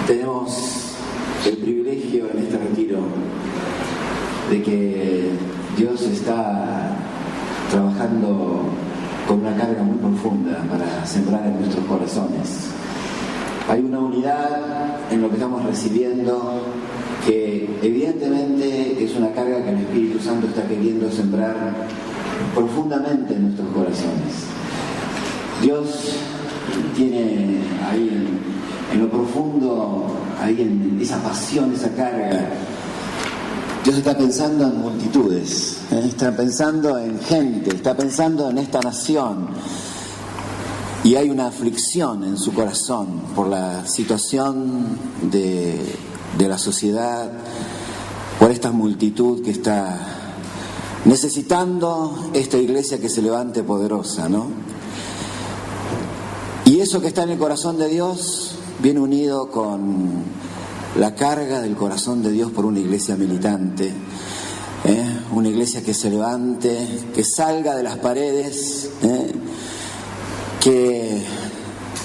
Tenemos el privilegio en este retiro de que Dios está trabajando con una carga muy profunda para sembrar en nuestros corazones. Hay una unidad en lo que estamos recibiendo que evidentemente es una carga que el Espíritu Santo está queriendo sembrar profundamente en nuestros corazones. Dios tiene ahí en lo profundo, ahí en esa pasión, esa carga. Dios está pensando en multitudes, está pensando en gente, está pensando en esta nación. Y hay una aflicción en su corazón por la situación de la sociedad, por esta multitud que está necesitando esta iglesia que se levante poderosa, ¿no? Y eso que está en el corazón de Dios viene unido con la carga del corazón de Dios por una iglesia militante, una iglesia que se levante, que salga de las paredes, que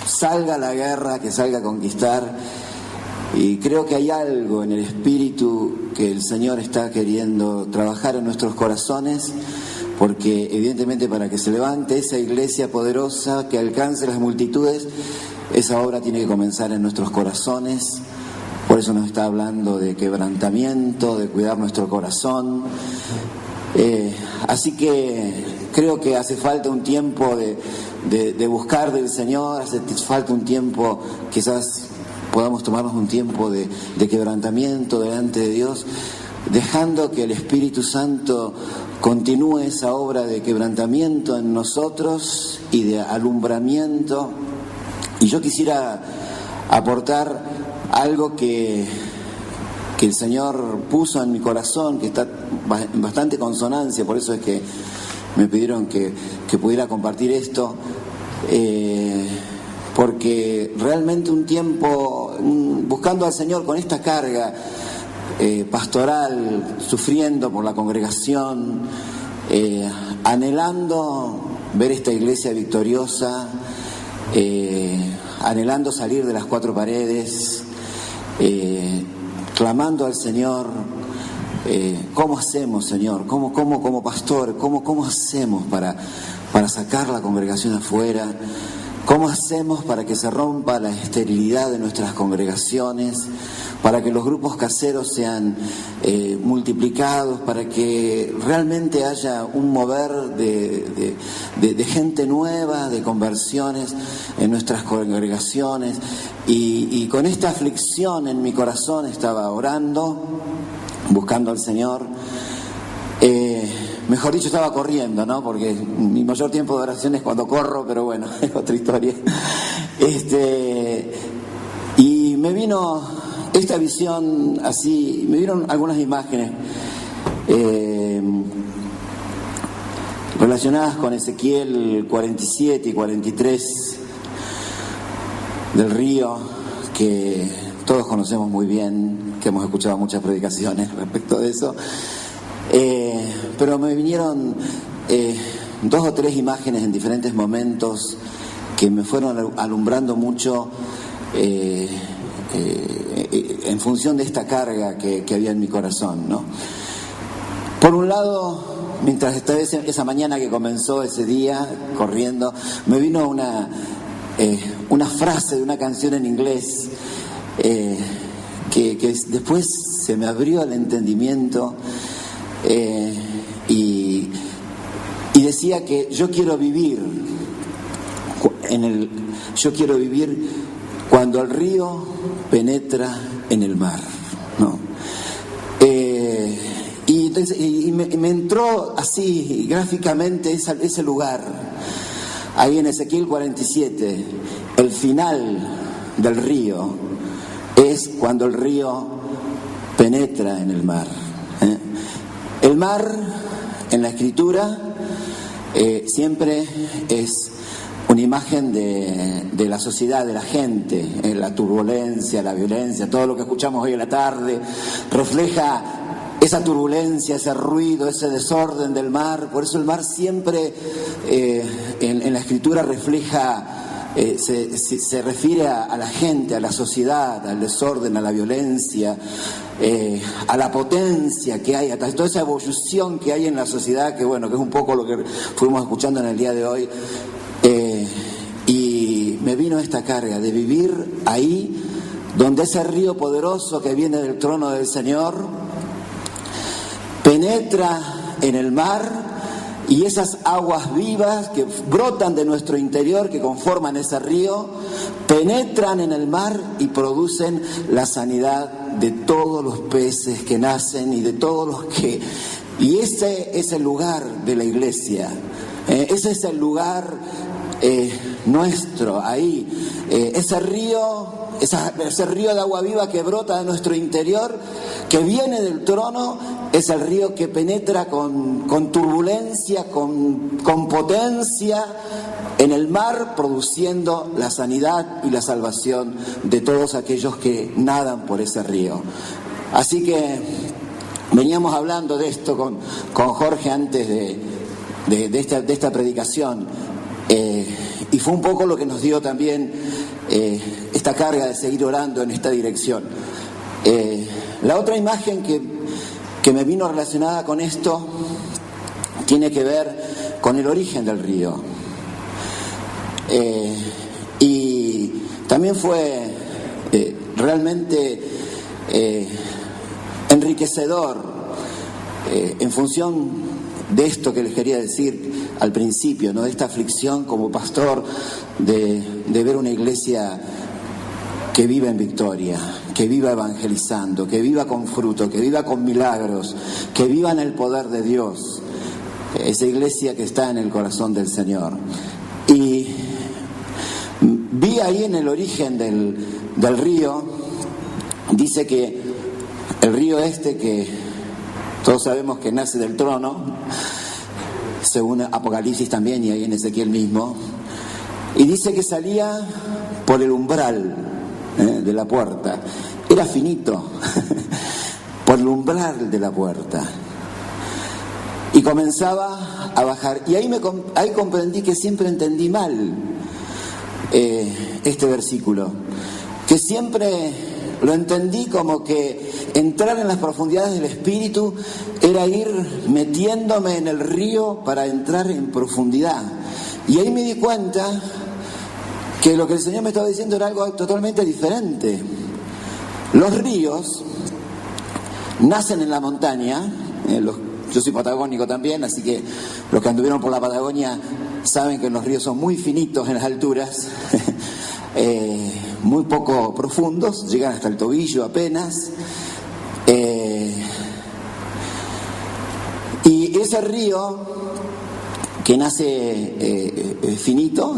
salga a la guerra, que salga a conquistar. Y creo que hay algo en el espíritu que el Señor está queriendo trabajar en nuestros corazones, porque evidentemente para que se levante esa iglesia poderosa que alcance las multitudes, esa obra tiene que comenzar en nuestros corazones. Por eso nos está hablando de quebrantamiento, de cuidar nuestro corazón. Así que creo que hace falta un tiempo de buscar del Señor, hace falta un tiempo, quizás podamos tomarnos un tiempo de quebrantamiento delante de Dios, dejando que el Espíritu Santo continúe esa obra de quebrantamiento en nosotros y de alumbramiento. Y yo quisiera aportar algo que el Señor puso en mi corazón, que está en bastante consonancia, por eso es que me pidieron que pudiera compartir esto, porque realmente un tiempo buscando al Señor con esta carga pastoral, sufriendo por la congregación, anhelando ver esta iglesia victoriosa, anhelando salir de las cuatro paredes, clamando al Señor. ¿Cómo hacemos, Señor? ¿Cómo como pastor? ¿Cómo hacemos para sacar la congregación afuera? ¿Cómo hacemos para que se rompa la esterilidad de nuestras congregaciones? Para que los grupos caseros sean multiplicados, para que realmente haya un mover de gente nueva, de conversiones en nuestras congregaciones. Y con esta aflicción en mi corazón estaba orando, buscando al Señor. Mejor dicho, estaba corriendo, ¿no? Porque mi mayor tiempo de oración es cuando corro, pero bueno, es otra historia. Y me vino esta visión así, me vieron algunas imágenes relacionadas con Ezequiel 47 y 43 del río, que todos conocemos muy bien, que hemos escuchado muchas predicaciones respecto de eso, pero me vinieron dos o tres imágenes en diferentes momentos que me fueron alumbrando mucho en función de esta carga que había en mi corazón, ¿no? Por un lado, mientras estaba esa mañana que comenzó ese día corriendo, me vino una frase de una canción en inglés que después se me abrió el entendimiento y decía que yo quiero vivir cuando el río penetra en el mar, ¿no? Y me entró así gráficamente ese lugar, ahí en Ezequiel 47, el final del río es cuando el río penetra en el mar. El mar, en la Escritura, siempre es una imagen de la sociedad, de la gente, la turbulencia, la violencia, todo lo que escuchamos hoy en la tarde, refleja esa turbulencia, ese ruido, ese desorden del mar. Por eso el mar siempre en la Escritura refleja, se refiere a la gente, a la sociedad, al desorden, a la violencia, a la potencia que hay, a toda esa evolución que hay en la sociedad, que bueno, que es un poco lo que fuimos escuchando en el día de hoy. Y me vino esta carga de vivir ahí, donde ese río poderoso que viene del trono del Señor penetra en el mar, y esas aguas vivas que brotan de nuestro interior, que conforman ese río, penetran en el mar y producen la sanidad de todos los peces que nacen y de todos los que... Y ese es el lugar de la iglesia, ese es el lugar nuestro, ahí, ese río de agua viva que brota de nuestro interior, que viene del trono, es el río que penetra con turbulencia, con potencia en el mar, produciendo la sanidad y la salvación de todos aquellos que nadan por ese río. Así que veníamos hablando de esto con Jorge antes de esta predicación, y fue un poco lo que nos dio también esta carga de seguir orando en esta dirección. La otra imagen que me vino relacionada con esto tiene que ver con el origen del río. Y también fue realmente enriquecedor en función de esto que les quería decir al principio, ¿no? De esta aflicción como pastor de ver una iglesia que viva en victoria, que viva evangelizando, que viva con fruto, que viva con milagros, que viva en el poder de Dios, esa iglesia que está en el corazón del Señor. Y vi ahí en el origen del río, dice que el río que todos sabemos que nace del trono, según Apocalipsis también y ahí en Ezequiel mismo, y dice que salía por el umbral de la puerta, era finito, por el umbral de la puerta, y comenzaba a bajar. Y ahí comprendí que siempre entendí mal este versículo, que siempre lo entendí como que entrar en las profundidades del Espíritu era ir metiéndome en el río para entrar en profundidad. Y ahí me di cuenta que lo que el Señor me estaba diciendo era algo totalmente diferente. Los ríos nacen en la montaña, yo soy patagónico también, así que los que anduvieron por la Patagonia saben que los ríos son muy finitos en las alturas, muy poco profundos, llegan hasta el tobillo apenas, y ese río que nace finito,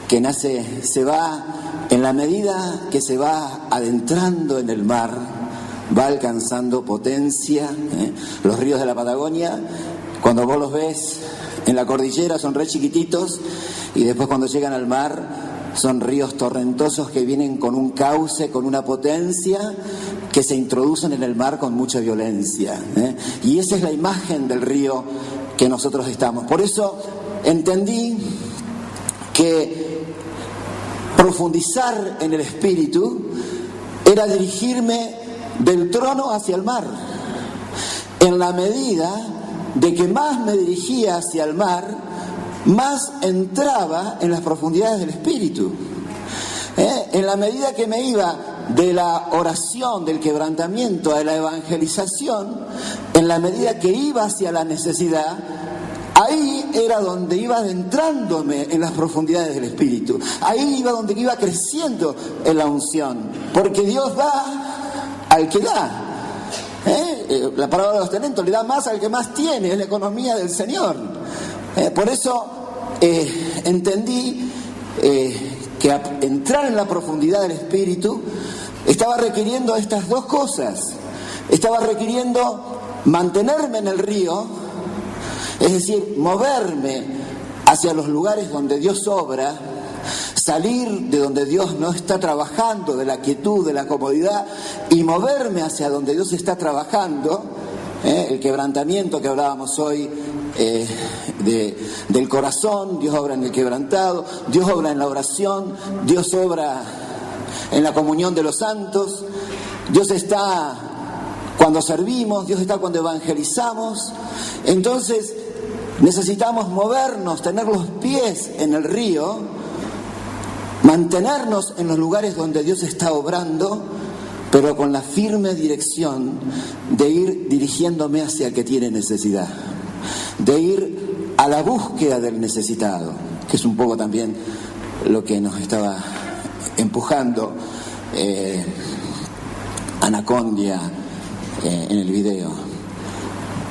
que nace, se va, en la medida que se va adentrando en el mar, va alcanzando potencia. Los ríos de la Patagonia, cuando vos los ves en la cordillera, son re chiquititos, y después cuando llegan al mar son ríos torrentosos que vienen con un cauce, con una potencia, que se introducen en el mar con mucha violencia. Y esa es la imagen del río que nosotros estamos. Por eso entendí que profundizar en el Espíritu era dirigirme del trono hacia el mar. En la medida de que más me dirigía hacia el mar, más entraba en las profundidades del Espíritu. En la medida que me iba de la oración, del quebrantamiento a la evangelización, en la medida que iba hacia la necesidad, ahí era donde iba adentrándome en las profundidades del Espíritu. Ahí iba donde iba creciendo en la unción. Porque Dios da al que da. La parábola de los talentos, le da más al que más tiene, es la economía del Señor. Por eso entendí que entrar en la profundidad del Espíritu estaba requiriendo estas dos cosas. Estaba requiriendo mantenerme en el río, es decir, moverme hacia los lugares donde Dios obra, salir de donde Dios no está trabajando, de la quietud, de la comodidad, y moverme hacia donde Dios está trabajando, el quebrantamiento que hablábamos hoy, del corazón. Dios obra en el quebrantado, Dios obra en la oración, Dios obra en la comunión de los santos, Dios está cuando servimos, Dios está cuando evangelizamos. Entonces necesitamos movernos, tener los pies en el río, mantenernos en los lugares donde Dios está obrando, pero con la firme dirección de ir dirigiéndome hacia el que tiene necesidad, de ir a la búsqueda del necesitado, que es un poco también lo que nos estaba empujando Anacondia en el video.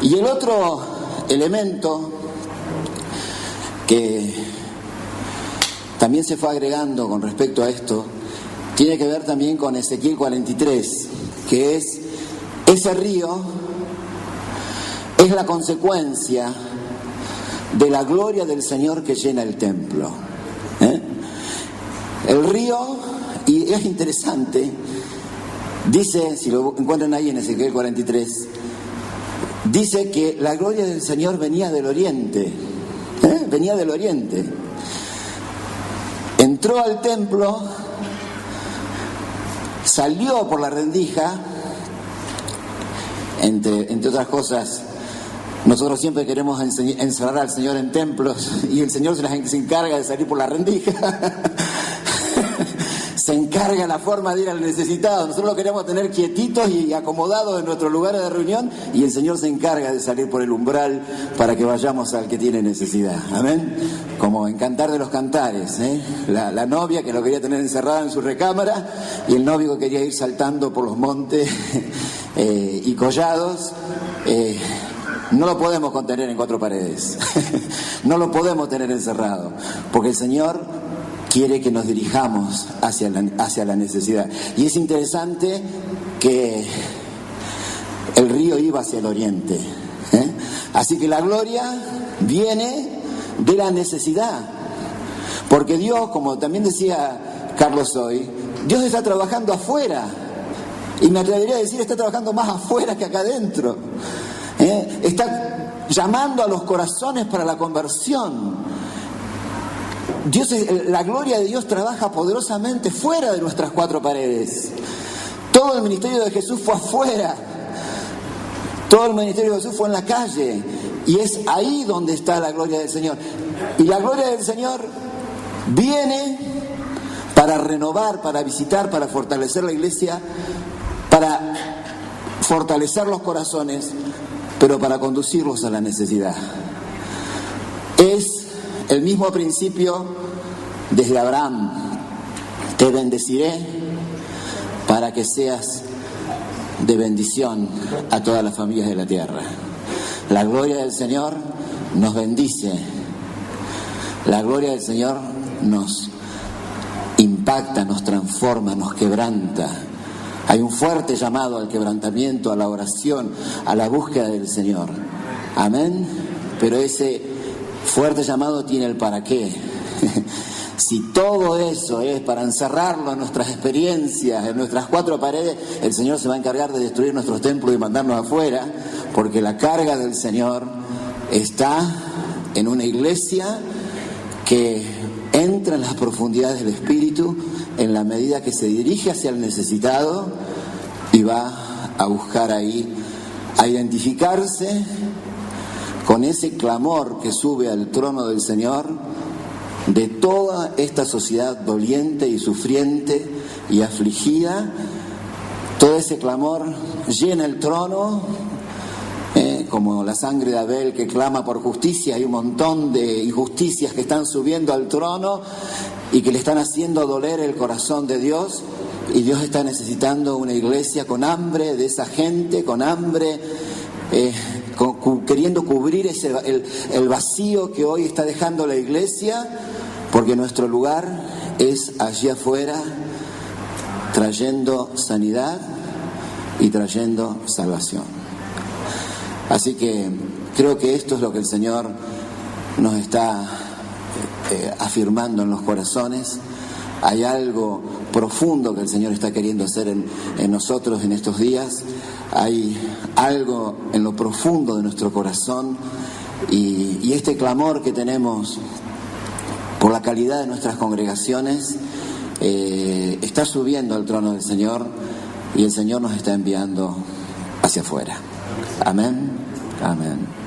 Y el otro elemento que también se fue agregando con respecto a esto tiene que ver también con Ezequiel 43, que es ese río es la consecuencia de la gloria del Señor que llena el templo. El río, y es interesante, dice, si lo encuentran ahí en Ezequiel 43, dice que la gloria del Señor venía del oriente, venía del oriente. Entró al templo, salió por la rendija, entre otras cosas. Nosotros siempre queremos encerrar al Señor en templos y el Señor se encarga de salir por la rendija. Se encarga la forma de ir al necesitado. Nosotros lo queremos tener quietitos y acomodados en nuestros lugares de reunión y el Señor se encarga de salir por el umbral para que vayamos al que tiene necesidad. Amén. Como en Cantar de los Cantares, la novia que lo quería tener encerrada en su recámara y el novio que quería ir saltando por los montes y collados. No lo podemos contener en cuatro paredes. No lo podemos tener encerrado, porque el Señor quiere que nos dirijamos hacia la necesidad. Y es interesante que el río iba hacia el oriente. Así que la gloria viene de la necesidad. Porque Dios, como también decía Carlos hoy, Dios está trabajando afuera. Y me atrevería a decir, está trabajando más afuera que acá adentro. Está llamando a los corazones para la conversión. La gloria de Dios trabaja poderosamente fuera de nuestras cuatro paredes. Todo el ministerio de Jesús fue afuera. Todo el ministerio de Jesús fue en la calle. Y es ahí donde está la gloria del Señor. Y la gloria del Señor viene para renovar, para visitar, para fortalecer la iglesia, para fortalecer los corazones, pero para conducirlos a la necesidad. Es el mismo principio desde Abraham. Te bendeciré para que seas de bendición a todas las familias de la tierra. La gloria del Señor nos bendice. La gloria del Señor nos impacta, nos transforma, nos quebranta. Hay un fuerte llamado al quebrantamiento, a la oración, a la búsqueda del Señor. Amén. Pero ese fuerte llamado tiene el para qué. Si todo eso es para encerrarlo en nuestras experiencias, en nuestras cuatro paredes, el Señor se va a encargar de destruir nuestros templos y mandarnos afuera, porque la carga del Señor está en una iglesia que entra en las profundidades del Espíritu en la medida que se dirige hacia el necesitado y va a buscar ahí, a identificarse con ese clamor que sube al trono del Señor de toda esta sociedad doliente y sufriente y afligida. Todo ese clamor llena el trono, como la sangre de Abel que clama por justicia. Hay un montón de injusticias que están subiendo al trono y que le están haciendo doler el corazón de Dios, y Dios está necesitando una iglesia con hambre de esa gente, con hambre, queriendo cubrir el vacío que hoy está dejando la iglesia, porque nuestro lugar es allí afuera, trayendo sanidad y trayendo salvación. Así que creo que esto es lo que el Señor nos está afirmando en los corazones. Hay algo profundo que el Señor está queriendo hacer en nosotros en estos días. Hay algo en lo profundo de nuestro corazón y este clamor que tenemos por la calidad de nuestras congregaciones está subiendo al trono del Señor y el Señor nos está enviando hacia afuera. Amén. Amén.